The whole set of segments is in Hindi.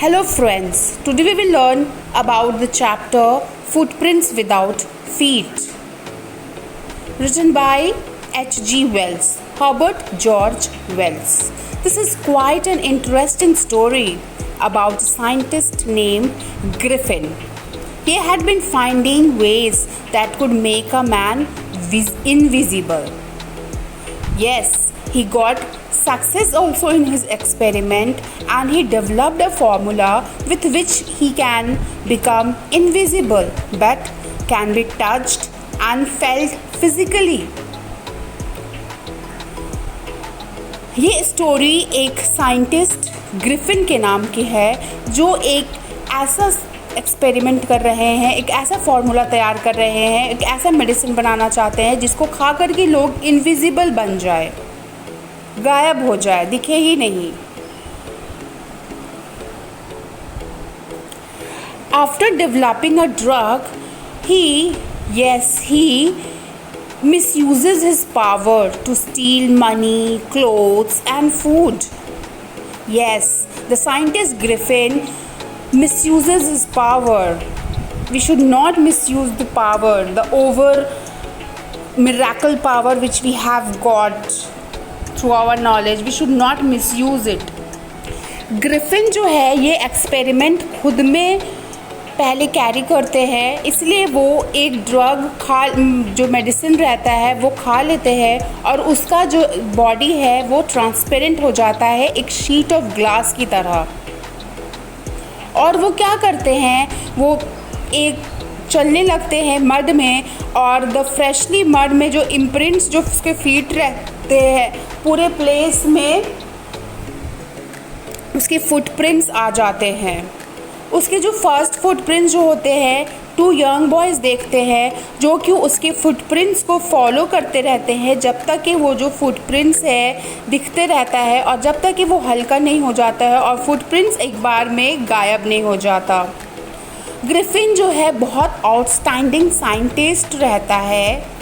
Hello friends, today we will learn about the chapter Footprints Without Feet, written by H.G. Wells, Herbert George Wells. This is quite an interesting story about a scientist named Griffin. He had been finding ways that could make a man invisible. Yes, he got success also in his experiment, and he developed a formula with which he can become invisible but can be touched and felt physically. ये स्टोरी एक साइंटिस्ट ग्रिफिन के नाम की है जो एक ऐसा एक्सपेरिमेंट कर रहे हैं, एक ऐसा फार्मूला तैयार कर रहे हैं, एक ऐसा मेडिसिन बनाना चाहते हैं जिसको खा कर के लोग इनविजिबल बन जाए, गायब हो जाए, दिखे ही नहीं. After developing a drug, he misuses his power to steal money, clothes and food. Yes, the scientist Griffin misuses his power. We should not misuse the power, the over miracle power which we have got through our knowledge. We should not misuse it. Griffin जो है ये एक्सपेरिमेंट खुद में पहले कैरी करते हैं, इसलिए वो एक ड्रग जो मेडिसिन रहता है वो खा लेते हैं और उसका जो बॉडी है वो ट्रांसपेरेंट हो जाता है, एक शीट ऑफ ग्लास की तरह. और वो क्या करते हैं, वो एक चलने लगते हैं मड में, और द फ्रेशली मड में जो इम्प्रिंट्स जो उसके फीट रहते हैं पूरे प्लेस में उसके फुटप्रिंट्स आ जाते हैं. उसके जो फर्स्ट फुटप्रिंट्स जो होते हैं, टू यंग बॉयज़ देखते हैं जो कि उसके फुटप्रिंट्स को फॉलो करते रहते हैं जब तक कि वो जो फुटप्रिंट्स है दिखते रहता है और जब तक कि वो हल्का नहीं हो जाता है और फुटप्रिंट्स एक बार में गायब नहीं हो जाता. ग्रिफिन जो है बहुत आउटस्टैंडिंग साइंटिस्ट रहता है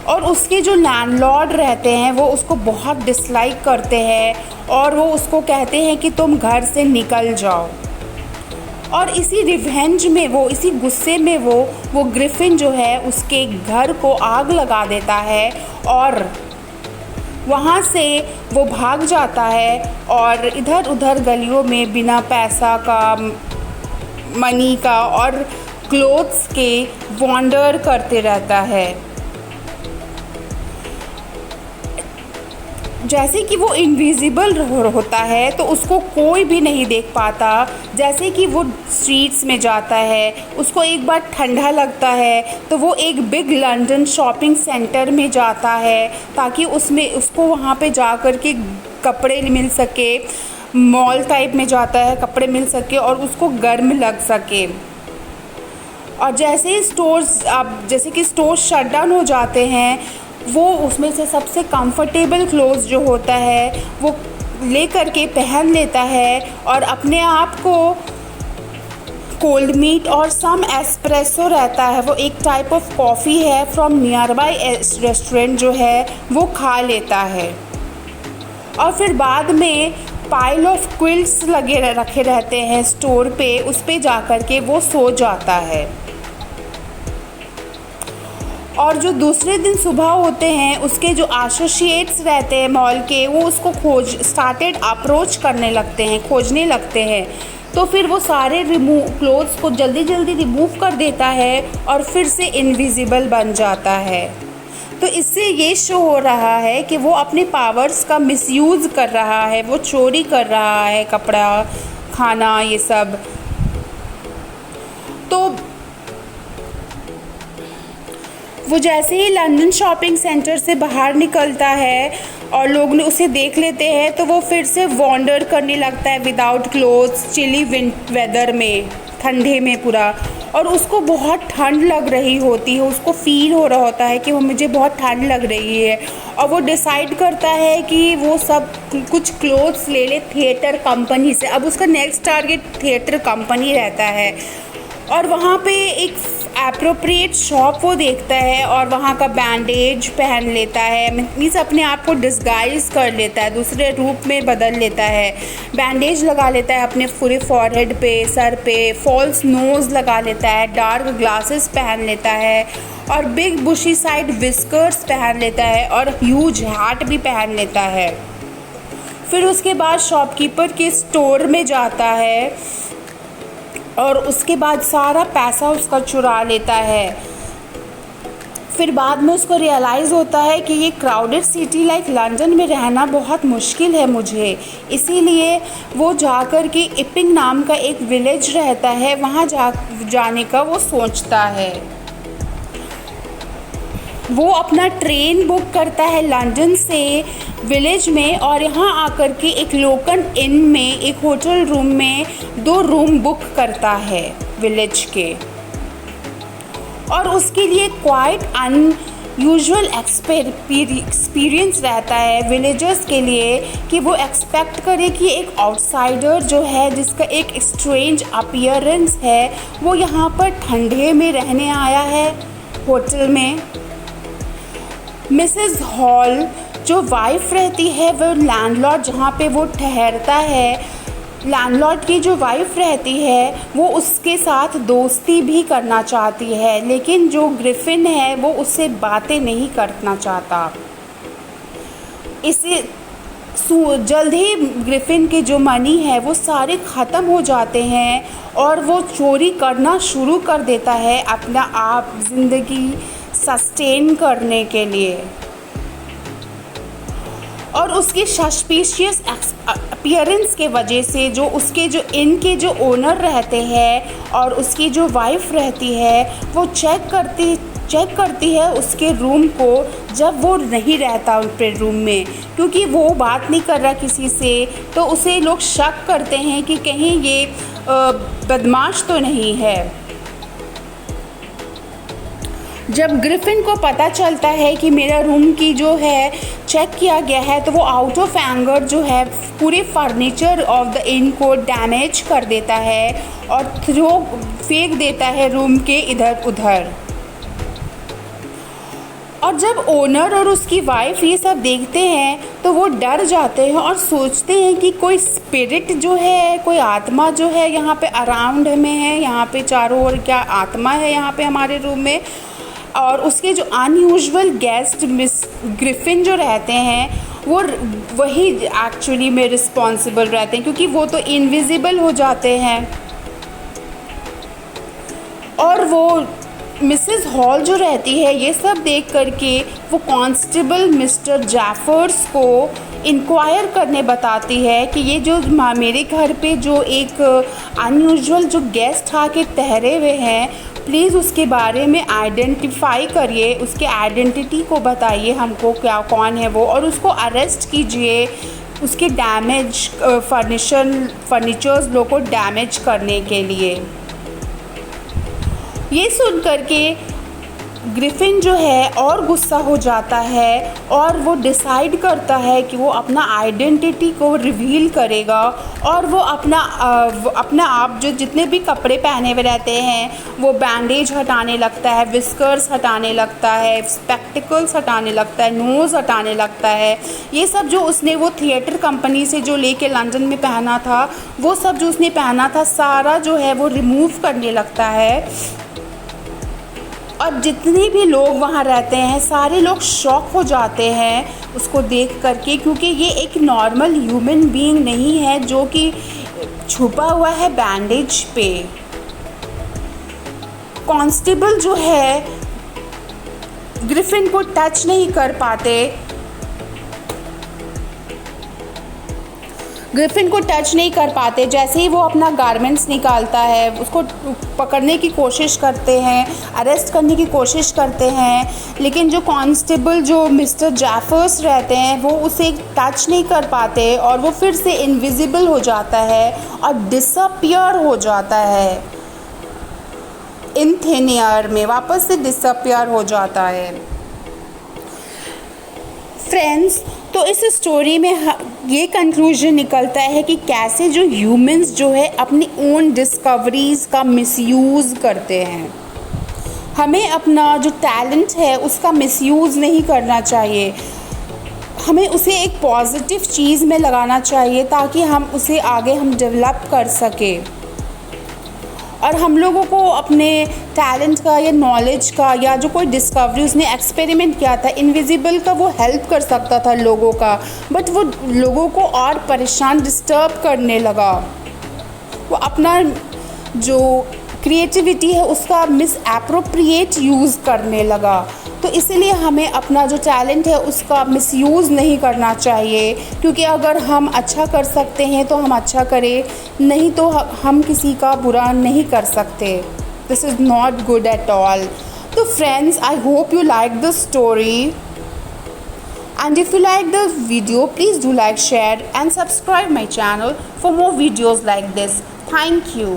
और उसके जो लैंडलॉर्ड रहते हैं वो उसको बहुत डिसलाइक करते हैं और वो उसको कहते हैं कि तुम घर से निकल जाओ. और इसी रिवेंज में वो, इसी गुस्से में वो ग्रिफिन जो है उसके घर को आग लगा देता है और वहाँ से वो भाग जाता है और इधर उधर गलियों में बिना पैसा का, मनी का और क्लोथ्स के वॉन्डर करते रहता है. जैसे कि वो इनविजिबल होता है तो उसको कोई भी नहीं देख पाता. जैसे कि वो स्ट्रीट्स में जाता है, उसको एक बार ठंडा लगता है तो वो एक बिग लंदन शॉपिंग सेंटर में जाता है ताकि उसको वहाँ पे जा कर के कपड़े मिल सके, मॉल टाइप में जाता है, कपड़े मिल सके और उसको गर्म लग सके. और जैसे ही जैसे कि स्टोर्स शट डाउन हो जाते हैं, वो उसमें से सबसे कंफर्टेबल क्लोथ्स जो होता है वो ले करके पहन लेता है और अपने आप को कोल्ड मीट और सम एस्प्रेसो रहता है, वो एक टाइप ऑफ कॉफ़ी है फ्रॉम नियर बाई रेस्टोरेंट जो है वो खा लेता है. और फिर बाद में पाइल ऑफ क्विल्ट्स रखे रहते हैं स्टोर पे, उस पे जा कर के वो सो जाता है. और जो दूसरे दिन सुबह होते हैं उसके जो एसोसिएट्स रहते हैं मॉल के, वो उसको अप्रोच करने लगते हैं, खोजने लगते हैं. तो फिर वो सारे क्लोथ्स को जल्दी जल्दी रिमूव कर देता है और फिर से इनविजिबल बन जाता है. तो इससे ये शो हो रहा है कि वो अपने पावर्स का मिसयूज़ कर रहा है, वो चोरी कर रहा है कपड़ा, खाना, ये सब. तो वो जैसे ही लंदन शॉपिंग सेंटर से बाहर निकलता है और लोग उसे देख लेते हैं तो वो फिर से वॉन्डर करने लगता है विदाउट क्लोथ्स, चिली वेदर में, ठंडे में पूरा. और उसको बहुत ठंड लग रही होती है, उसको फील हो रहा होता है कि वो मुझे बहुत ठंड लग रही है और वो डिसाइड करता है कि वो सब कुछ क्लोथ्स ले ले थिएटर कंपनी से. अब उसका नेक्स्ट टारगेट थिएटर कंपनी रहता है और वहाँ पे एक एप्रोप्रिएट शॉप वो देखता है और वहाँ का बैंडेज पहन लेता है, मीन्स अपने आप को डिस्गाइज कर लेता है, दूसरे रूप में बदल लेता है। बैंडेज लगा लेता है अपने पूरे फॉरहेड पे, सर पे, फॉल्स नोज़ लगा लेता है, डार्क ग्लासेस पहन लेता है और बिग बुशी साइड विस्कर्स पहन लेता है और ह्यूज हैट भी पहन लेता है। फिर उसके बाद शॉपकीपर के स्टोर में जाता है और उसके बाद सारा पैसा उसका चुरा लेता है। फिर बाद में उसको रियलाइज़ होता है कि ये क्राउडेड सिटी लाइक लंदन में रहना बहुत मुश्किल है मुझे, इसीलिए वो जाकर के इपिंग नाम का एक विलेज रहता है, वहाँ जाने का वो सोचता है। वो अपना ट्रेन बुक करता है लंदन से विलेज में और यहाँ आकर के एक लोकल इन में, एक होटल रूम में 2 रूम बुक करता है विलेज के। और उसके लिए क्वाइट अनयूजुअल एक्सपीरियंस रहता है विलेजर्स के लिए कि वो एक्सपेक्ट करे कि एक आउटसाइडर जो है, जिसका एक स्ट्रेंज अपीयरेंस है, वो यहाँ पर ठंडे में रहने आया है होटल में। मिसेस हॉल जो वाइफ रहती है, वो लैंडलॉर्ड जहाँ पे वो ठहरता है, लैंडलॉर्ड की जो वाइफ रहती है वो उसके साथ दोस्ती भी करना चाहती है, लेकिन जो ग्रिफिन है वो उससे बातें नहीं करना चाहता। इसे जल्द ही ग्रिफिन के जो मनी है वो सारे ख़त्म हो जाते हैं और वो चोरी करना शुरू कर देता है अपना आप ज़िंदगी सस्टेन करने के लिए। और उसकी सस्पिशियस अपीयरेंस के वजह से जो उसके जो इनके जो ओनर रहते हैं और उसकी जो वाइफ रहती है, वो चेक करती है उसके रूम को, जब वो नहीं रहता उनके रूम में, क्योंकि वो बात नहीं कर रहा किसी से, तो उसे लोग शक करते हैं कि कहीं ये बदमाश तो नहीं है। जब ग्रिफिन को पता चलता है कि मेरा रूम की जो है चेक किया गया है, तो वो आउट ऑफ एंगर जो है पूरे फर्नीचर ऑफ द इन को डैमेज कर देता है और फेंक देता है रूम के इधर उधर। और जब ओनर और उसकी वाइफ ये सब देखते हैं तो वो डर जाते हैं और सोचते हैं कि कोई स्पिरिट जो है, कोई आत्मा जो है यहाँ पे अराउंड में है, यहाँ पे चारों ओर क्या आत्मा है यहाँ पे हमारे रूम में। और उसके जो अनयूजुअल गेस्ट मिस ग्रिफिन जो रहते हैं, वो वही एक्चुअली में रिस्पॉन्सिबल रहते हैं, क्योंकि वो तो इनविजिबल हो जाते हैं। और वो मिसेस हॉल जो रहती है, ये सब देख करके वो कांस्टेबल मिस्टर जैफर्स को इंक्वायर करने बताती है कि ये जो मेरे घर पे जो एक अनयूजुअल जो गेस्ट आके ठहरे हुए हैं, प्लीज़ उसके बारे में आइडेंटिफाई करिए, उसके आइडेंटिटी को बताइए हमको, क्या कौन है वो, और उसको अरेस्ट कीजिए उसके डैमेज फर्नीचर्स लोग को डैमेज करने के लिए। ये सुन करके ग्रिफिन जो है और गुस्सा हो जाता है और वो डिसाइड करता है कि वो अपना आइडेंटिटी को रिवील करेगा और वो अपना आप जो जितने भी कपड़े पहने हुए रहते हैं वो बैंडेज हटाने लगता है, विस्कर्स हटाने लगता है, स्पेक्टिकल्स हटाने लगता है, नोज़ हटाने लगता है। ये सब जो उसने वो थिएटर कंपनी से जो लेके लंदन में पहना था, वो सब जो उसने पहना था सारा जो है वो रिमूव करने लगता है। और जितने भी लोग वहाँ रहते हैं सारे लोग शॉक हो जाते हैं उसको देख करके, क्योंकि ये एक नॉर्मल ह्यूमन बीइंग नहीं है जो कि छुपा हुआ है बैंडेज पे। कांस्टेबल जो है ग्रिफिन को टच नहीं कर पाते, जैसे ही वो अपना गारमेंट्स निकालता है उसको पकड़ने की कोशिश करते हैं, अरेस्ट करने की कोशिश करते हैं, लेकिन जो कांस्टेबल जो मिस्टर जैफर्स रहते हैं वो उसे टच नहीं कर पाते और वो फिर से इनविजिबल हो जाता है और डिसअपियर हो जाता है, इन थिन एयर में वापस से डिसअपियर हो जाता है। फ्रेंड्स, तो इस स्टोरी में ये कंक्लूजन निकलता है कि कैसे जो ह्यूमंस जो है अपनी ओन डिस्कवरीज़ का मिसयूज़ करते हैं। हमें अपना जो टैलेंट है उसका मिसयूज़ नहीं करना चाहिए, हमें उसे एक पॉजिटिव चीज़ में लगाना चाहिए ताकि हम उसे आगे हम डेवलप कर सकें। और हम लोगों को अपने टैलेंट का या नॉलेज का या जो कोई डिस्कवरी उसने एक्सपेरिमेंट किया था इनविजिबल का, वो हेल्प कर सकता था लोगों का, बट वो लोगों को और परेशान डिस्टर्ब करने लगा। वो अपना जो क्रिएटिविटी है उसका मिस एप्रोप्रिएट यूज़ करने लगा। तो इसीलिए हमें अपना जो टैलेंट है उसका मिसयूज़ नहीं करना चाहिए, क्योंकि अगर हम अच्छा कर सकते हैं तो हम अच्छा करें, नहीं तो हम किसी का बुरा नहीं कर सकते। This is not good at all. तो friends, I hope you like the story, and if you like the video, please do like, share and subscribe my channel for more videos like this. Thank you.